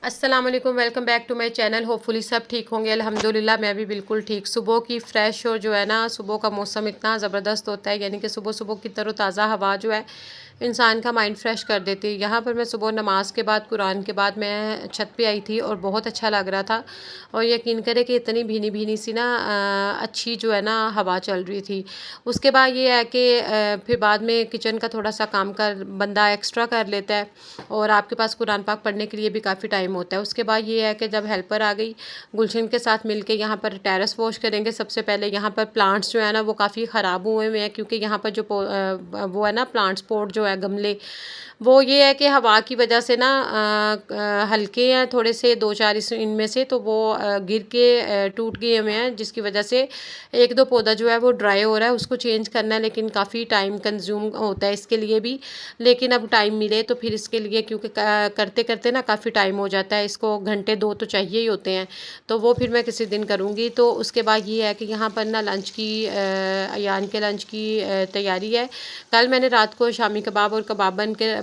अस्सलाम वालेकुम, welcome back to my channel. Hopefully सब ठीक होंगे। अल्हम्दुलिल्लाह मैं भी बिल्कुल ठीक। सुबह की फ़्रेश और जो है ना, सुबह का मौसम इतना ज़बरदस्त होता है, यानी कि सुबह सुबह की तरोताज़ा हवा जो है इंसान का माइंड फ्रेश कर देती है। यहाँ पर मैं सुबह नमाज के बाद, कुरान के बाद मैं छत पे आई थी और बहुत अच्छा लग रहा था। और यकीन करें कि इतनी भीनी भीनी सी ना अच्छी जो है ना हवा चल रही थी। उसके बाद ये है कि फिर बाद में किचन का थोड़ा सा काम कर बंदा एक्स्ट्रा कर लेता है और आपके पास कुरान पाक पढ़ने के लिए भी काफ़ी टाइम होता है। उसके बाद ये है कि जब हेल्पर आ गई, गुलशन के साथ मिलके यहाँ पर टेरेस वॉश करेंगे। सबसे पहले यहाँ पर प्लांट्स जो है ना वो काफ़ी ख़राब हुए हुए हैं, क्योंकि यहाँ पर जो वो है ना प्लांट्स पॉट जो है, गमले, वो ये है कि हवा की वजह से ना हल्के हैं थोड़े से, दो चार इस इनमें से तो वो गिर के टूट गए हुए हैं, जिसकी वजह से एक दो पौधा जो है वो ड्राई हो रहा है। उसको चेंज करना है, लेकिन काफ़ी टाइम कंज्यूम होता है इसके लिए भी। लेकिन अब टाइम मिले तो फिर इसके लिए, क्योंकि करते करते ना काफ़ी टाइम हो जाता है, इसको घंटे दो तो चाहिए ही होते हैं, तो वो फिर मैं किसी दिन करूँगी। तो उसके बाद ये है कि यहाँ पर ना लंच की अयान के लंच की तैयारी है। कल मैंने रात को शामी कबाब और कबाब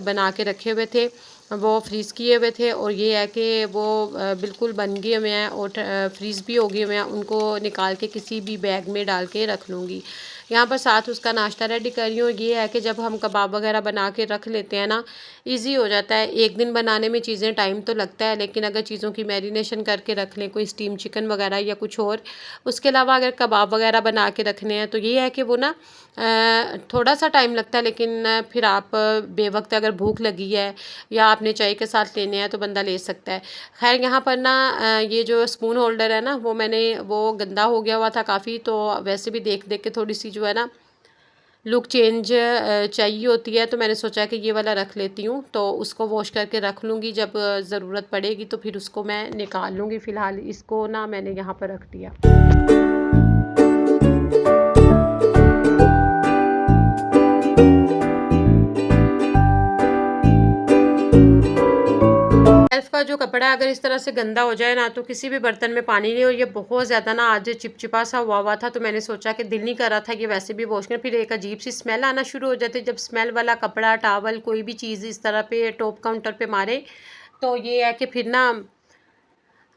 बना के रखे हुए थे, वो फ्रीज़ किए हुए थे, और ये है कि वो बिल्कुल बन गए हुए हैं और फ्रीज़ भी हो गए हुए हैं। उनको निकाल के किसी भी बैग में डाल के रख लूँगी। यहाँ पर साथ उसका नाश्ता रेडी कर रही हूँ। ये है कि जब हम कबाब वगैरह बना के रख लेते हैं ना, ईज़ी हो जाता है। एक दिन बनाने में चीज़ें टाइम तो लगता है, लेकिन अगर चीज़ों की मैरिनेशन करके रख लें, कोई स्टीम चिकन वगैरह या कुछ और, उसके अलावा अगर कबाब वगैरह बना के रखने हैं, तो ये है कि वो ना थोड़ा सा टाइम लगता है, लेकिन फिर आप बेवक्त अगर भूख लगी है या आपने चाय के साथ लेने हैं तो बंदा ले सकता है। खैर यहाँ पर ना ये जो स्पून होल्डर है ना, वो गंदा हो गया हुआ था काफ़ी, तो वैसे भी देख देख के थोड़ी सी जो है ना लुक चेंज चाहिए होती है, तो मैंने सोचा कि ये वाला रख लेती हूँ, तो उसको वॉश करके रख लूँगी। जब ज़रूरत पड़ेगी तो फिर उसको मैं निकाल लूँगी। फ़िलहाल इसको ना मैंने यहाँ पर रख दिया। शेल्फ का जो कपड़ा है, अगर इस तरह से गंदा हो जाए ना, तो किसी भी बर्तन में पानी नहीं, और ये बहुत ज़्यादा ना आज चिपचिपा सा हुआ था, तो मैंने सोचा कि दिल नहीं कर रहा था ये वैसे भी वॉश करें। फिर एक अजीब सी स्मेल आना शुरू हो जाती है, जब स्मेल वाला कपड़ा, टॉवल, कोई भी चीज़ इस तरह पे टॉप काउंटर पे मारे, तो ये है कि फिर ना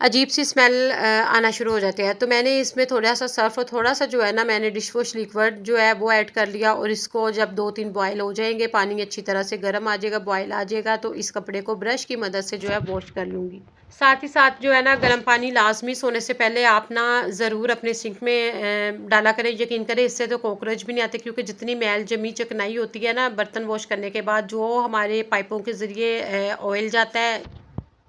अजीब सी स्मेल आना शुरू हो जाती है। तो मैंने इसमें थोड़ा-सा सर्फ़ और थोड़ा-सा जो है ना, मैंने डिश वॉश लिक्विड जो है वो ऐड कर लिया, और इसको जब 2-3 बॉयल हो जाएँगे, पानी अच्छी तरह से गर्म आ जाएगा, बॉयल आ जाएगा, तो इस कपड़े को ब्रश की मदद से जो है वॉश कर लूँगी। साथ ही साथ जो है ना, गर्म पानी लाज़मी सोने से पहले आप ना ज़रूर अपने सिंक में डाला करें। यकीन करें, इससे तो कॉकरोच भी नहीं आते, क्योंकि जितनी मैल जमी चिकनाई होती है ना बर्तन वॉश करने के बाद, जो हमारे पाइपों के ज़रिए ऑयल जाता है,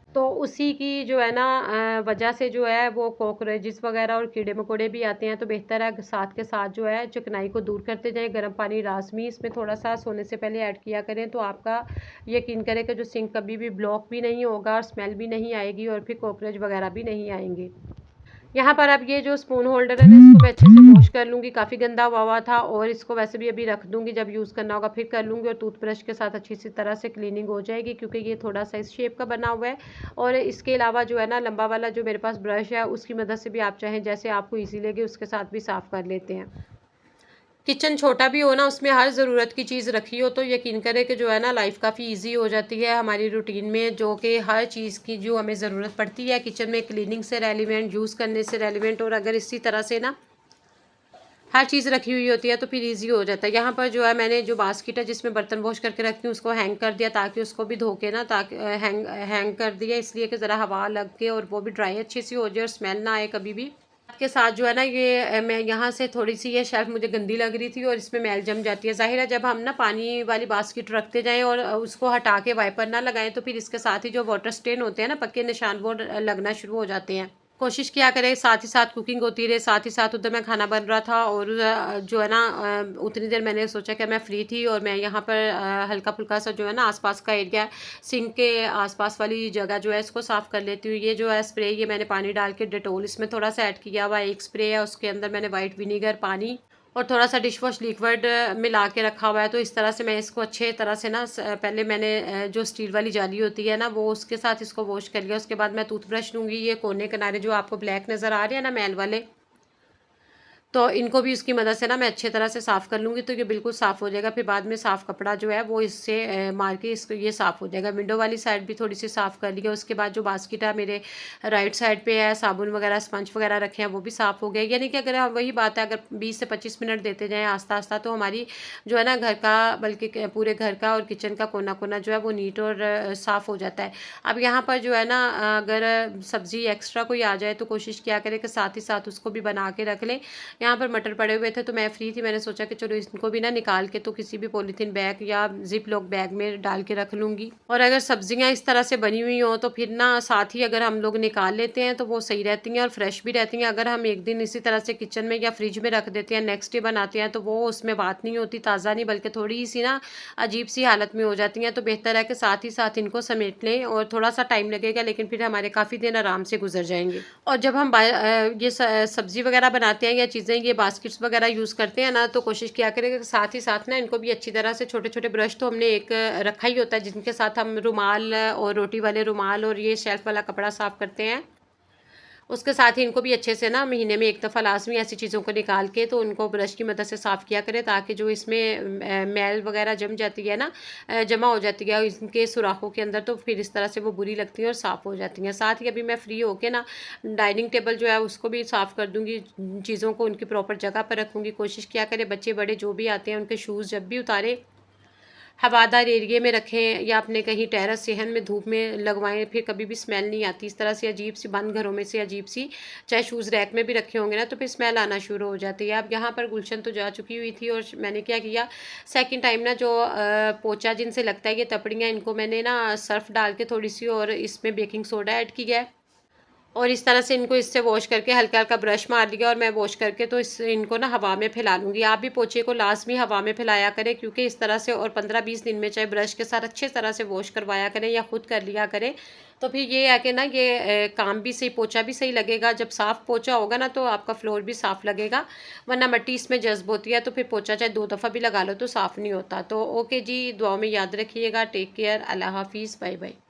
तो उसी की जो है ना वजह से जो है वो कॉकरोचेस वगैरह और कीड़े मकोड़े भी आते हैं। तो बेहतर है साथ के साथ जो है चिकनाई को दूर करते जाएं। गर्म पानी लाजमी इसमें थोड़ा सा सोने से पहले ऐड किया करें, तो आपका यकीन करें कि जो सिंक कभी भी ब्लॉक भी नहीं होगा, और स्मेल भी नहीं आएगी, और फिर कॉकरोच वगैरह भी नहीं आएंगे। यहाँ पर अब ये जो स्पून होल्डर है ना, इसको मैं अच्छे से वॉश कर लूँगी। काफ़ी गंदा हुआ था, और इसको वैसे भी अभी रख दूँगी, जब यूज़ करना होगा फिर कर लूँगी, और टूथब्रश के साथ अच्छी सी तरह से क्लीनिंग हो जाएगी, क्योंकि ये थोड़ा सा इस शेप का बना हुआ है। और इसके अलावा जो है ना, लंबा वाला जो मेरे पास ब्रश है, उसकी मदद से भी आप चाहें जैसे आपको ईजी लगे उसके साथ भी साफ़ कर लेते हैं। किचन छोटा भी हो ना, उसमें हर ज़रूरत की चीज़ रखी हो, तो यकीन करें कि जो है ना लाइफ काफ़ी इजी हो जाती है हमारी रूटीन में, जो कि हर चीज़ की जो हमें ज़रूरत पड़ती है किचन में, क्लीनिंग से रेलिवेंट, यूज़ करने से रेलिवेंट, और अगर इसी तरह से ना हर चीज़ रखी हुई होती है तो फिर इजी हो जाता है। यहाँ पर जो है मैंने जो बास्केट है जिसमें बर्तन वॉश करके रखती हूँ, उसको हैंग कर दिया, ताकि उसको भी धो के ना, ताकि हैंग हैंग कर दिया, इसलिए कि ज़रा हवा लग के और वो भी ड्राई अच्छी सी हो जाए और स्मेल ना आए कभी भी। के साथ जो है ना, ये मैं यहाँ से थोड़ी सी ये शेल्फ मुझे गंदी लग रही थी, और इसमें मैल जम जाती है। ज़ाहिर है जब हम ना पानी वाली बास्केट रखते जाएं और उसको हटा के वाइपर ना लगाएं, तो फिर इसके साथ ही जो वाटर स्टेन होते हैं ना, पक्के निशान, वो लगना शुरू हो जाते हैं। कोशिश किया करें साथ ही साथ कुकिंग होती रहे, साथ ही साथ उधर मैं खाना बन रहा था, और जो है ना उतनी देर मैंने सोचा कि मैं फ्री थी, और मैं यहाँ पर हल्का फुल्का सा जो है ना आसपास का एरिया, सिंक के आसपास वाली जगह जो है इसको साफ़ कर लेती हूँ। ये जो है स्प्रे, ये मैंने पानी डाल के डेटोल इसमें थोड़ा सा ऐड किया हुआ, एक स्प्रे है, उसके अंदर मैंने वाइट विनीगर, पानी और थोड़ा सा डिश वॉश लिक्विड मिला के रखा हुआ है। तो इस तरह से मैं इसको अच्छे तरह से ना पहले मैंने जो स्टील वाली जाली होती है ना, वो उसके साथ इसको वॉश कर लिया। उसके बाद मैं टूथब्रश लूँगी, ये कोने किनारे जो आपको ब्लैक नज़र आ रहे हैं ना मैल वाले, तो इनको भी उसकी मदद से ना मैं अच्छी तरह से साफ़ कर लूँगी, तो ये बिल्कुल साफ़ हो जाएगा। फिर बाद में साफ़ कपड़ा जो है वो इससे मार के इसको ये साफ़ हो जाएगा। विंडो वाली साइड भी थोड़ी सी साफ़ कर ली है। उसके बाद जो बास्केट है मेरे राइट साइड पे है, साबुन वगैरह स्पंज वगैरह रखे हैं वो भी साफ़ हो गए। यानी कि अगर हम वही बात है, अगर 20 से 25 मिनट देते जाएँ आस्ता आस्ता, तो हमारी जो है ना घर का, बल्कि पूरे घर का और किचन का कोना कोना जो है वो नीट और साफ़ हो जाता है। अब यहाँ पर जो है ना अगर सब्ज़ी एक्स्ट्रा कोई आ जाए तो कोशिश किया करें कि साथ ही साथ उसको भी बना के रख लें। यहाँ पर मटर पड़े हुए थे तो मैं फ्री थी, मैंने सोचा कि चलो इनको भी ना निकाल के तो किसी भी पॉलीथीन बैग या जिप लॉक बैग में डाल के रख लूँगी। और अगर सब्जियाँ इस तरह से बनी हुई हों तो फिर ना साथ ही अगर हम लोग निकाल लेते हैं तो वो सही रहती हैं और फ्रेश भी रहती हैं। अगर हम एक दिन इसी तरह से किचन में या फ्रिज में रख देते हैं, नेक्स्ट डे बनाते हैं, तो वो उसमें बात नहीं होती, ताज़ा नहीं बल्कि थोड़ी सी ना अजीब सी हालत में हो जाती हैं। तो बेहतर है कि साथ ही साथ इनको समेट लें, और थोड़ा सा टाइम लगेगा लेकिन फिर हमारे काफ़ी दिन आराम से गुजर जाएंगे। और जब हम ये सब्ज़ी वगैरह बनाते हैं या चीज़ें ये बास्केट्स वगैरह यूज़ करते हैं ना, तो कोशिश किया करें कि साथ ही साथ ना इनको भी अच्छी तरह से, छोटे छोटे ब्रश तो हमने एक रखा ही होता है जिनके साथ हम रुमाल और रोटी वाले रुमाल और ये शेल्फ वाला कपड़ा साफ़ करते हैं। उसके साथ ही इनको भी अच्छे से ना महीने में एक दफ़ा लाज़मी ऐसी चीज़ों को निकाल के तो उनको ब्रश की मदद से साफ़ किया करें, ताकि जो इसमें मैल वगैरह जम जाती है ना, जमा हो जाती है इनके सुराखों के अंदर, तो फिर इस तरह से वो बुरी लगती हैं और साफ़ हो जाती हैं। साथ ही अभी मैं फ्री होके ना डाइनिंग टेबल जो है उसको भी साफ़ कर दूँगी, चीज़ों को उनकी प्रॉपर जगह पर रखूँगी। कोशिश किया करें बच्चे बड़े जो भी आते हैं उनके शूज़ जब भी उतारें हवादार एरिया में रखें या अपने कहीं टेरेस सेहन में धूप में लगवाएं, फिर कभी भी स्मेल नहीं आती। इस तरह से अजीब सी बंद घरों में से अजीब सी, चाहे शूज़ रैक में भी रखे होंगे ना, तो फिर स्मेल आना शुरू हो जाती है। अब यहाँ पर गुलशन तो जा चुकी हुई थी और मैंने क्या किया, सेकंड टाइम ना जो पोंछा जिनसे लगता है, ये तपड़ियाँ, इनको मैंने ना सर्फ़ डाल के थोड़ी सी और इसमें बेकिंग सोडा ऐड किया है और इस तरह से इनको इससे वॉश करके हल्का-हल्का ब्रश मार लिया, और मैं वॉश करके तो इनको ना हवा में फैला लूँगी। आप भी पोंछे को लाज़मी हवा में फैलाया करें, क्योंकि इस तरह से और 15-20 दिन में चाहे ब्रश के साथ अच्छे तरह से वॉश करवाया करें या खुद कर लिया करें। तो फिर ये है कि ना ये काम भी सही, पोंछा भी सही लगेगा। जब साफ़ पोंछा होगा ना तो आपका फ्लोर भी साफ़ लगेगा, वरना मिट्टी इसमें जज़्ब होती है तो फिर पोंछा चाहे 2 दफ़ा भी लगा लो तो साफ़ नहीं होता। तो ओके जी, दुआओं में याद रखिएगा। Take care. अल्लाह हाफ़िज़। Bye bye.